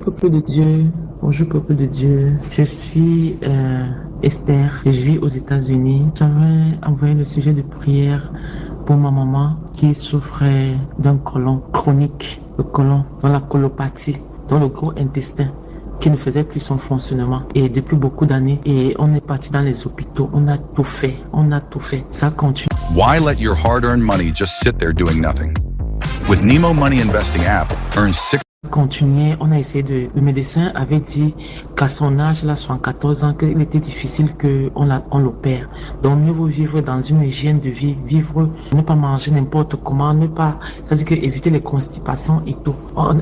Peuple de Dieu, bonjour peuple de Dieu, je suis Esther, je vis aux États-Unis. J'avais envoyé le sujet de prière pour ma maman qui souffrait d'un côlon chronique, le côlon dans la colopathie, dans le gros intestin qui ne faisait plus son fonctionnement et depuis beaucoup d'années et on est parti dans les hôpitaux, on a tout fait, ça continue. Why let your hard-earned money just sit there doing nothing? With Nemo Money Investing app, earn 6 Continuer, on a essayé le médecin avait dit qu'à son âge, là, 74 ans, qu'il était difficile qu'on l'opère. Donc, mieux vaut vivre dans une hygiène de vie, ne pas manger n'importe comment, c'est-à-dire que éviter les constipations et tout.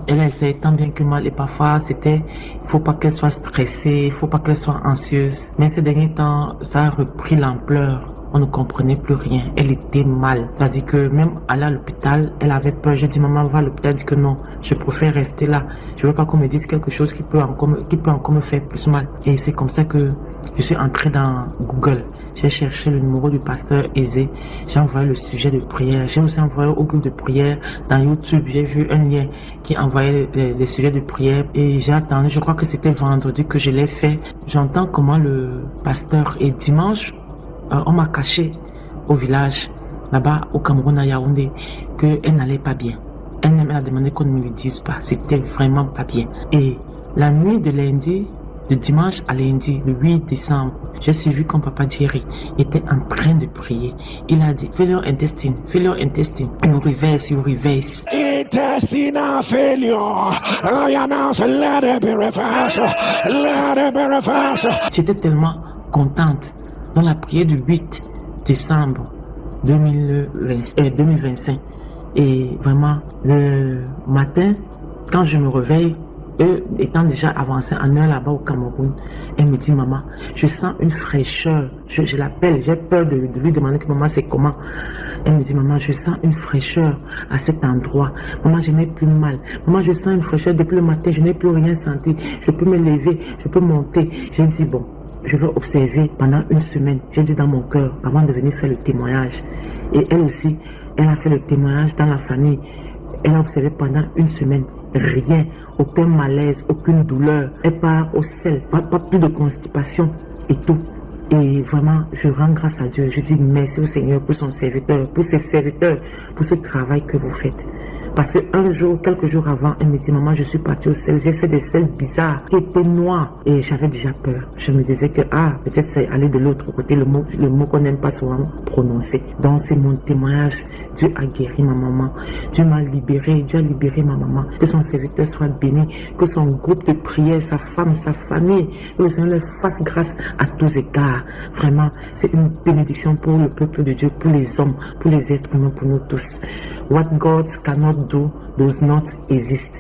Elle a essayé tant bien que mal et parfois il faut pas qu'elle soit stressée, il faut pas qu'elle soit anxieuse. Mais ces derniers temps, ça a repris l'ampleur. On ne comprenait plus rien. Elle était mal. C'est-à-dire que même aller à l'hôpital, elle avait peur. J'ai dit, maman, va à l'hôpital. Elle dit que non, je préfère rester là. Je veux pas qu'on me dise quelque chose qui peut encore me faire plus mal. Et c'est comme ça que je suis entrée dans Google. J'ai cherché le numéro du pasteur Aizé. J'ai envoyé le sujet de prière. J'ai aussi envoyé au groupe de prière dans YouTube. J'ai vu un lien qui envoyait les sujets de prière. Et j'ai attendu, je crois que c'était vendredi que je l'ai fait. J'entends comment le pasteur est dimanche. On m'a caché au village, là-bas au Cameroun à Yaoundé, qu'elle n'allait pas bien. Elle a demandé qu'on ne lui dise pas, c'était vraiment pas bien. Et la nuit de dimanche à lundi, le 8 décembre, j'ai suivi comme Papa Jerry était en train de prier. Il a dit, failure intestine, you reverse. Intestinal failure, lioness, let it be reversed. J'étais tellement contente. Dans la prière du 8 décembre 2025. Et vraiment, le matin, quand je me réveille, eux étant déjà avancés en heure là-bas au Cameroun, elle me dit, maman, je sens une fraîcheur. Je l'appelle, j'ai peur de lui demander que maman, c'est comment. Elle me dit, maman, je sens une fraîcheur à cet endroit. Maman, je n'ai plus mal. Maman, je sens une fraîcheur depuis le matin, je n'ai plus rien senti. Je peux me lever, je peux monter. J'ai dit, bon, je vais observer pendant une semaine. J'ai dit dans mon cœur, avant de venir faire le témoignage. Et elle aussi, elle a fait le témoignage dans la famille. Elle a observé pendant une semaine. Rien, aucun malaise, aucune douleur. Elle part au sel, pas plus de constipation et tout. Et vraiment, je rends grâce à Dieu. Je dis merci au Seigneur pour son serviteur, pour ses serviteurs, pour ce travail que vous faites. Parce que quelques jours avant, elle me dit, maman, je suis partie au sel, j'ai fait des sels bizarres qui étaient noirs. Et j'avais déjà peur. Je me disais que, peut-être c'est aller de l'autre côté, le mot qu'on n'aime pas souvent prononcer. Donc c'est mon témoignage. Dieu a guéri ma maman. Dieu m'a libéré. Dieu a libéré ma maman. Que son serviteur soit béni. Que son groupe de prière, sa femme, sa famille, que le Seigneur leur fasse grâce à tous égards. Vraiment, c'est une bénédiction pour le peuple de Dieu, pour les hommes, pour les êtres humains, pour nous tous. What God cannot do does not exist.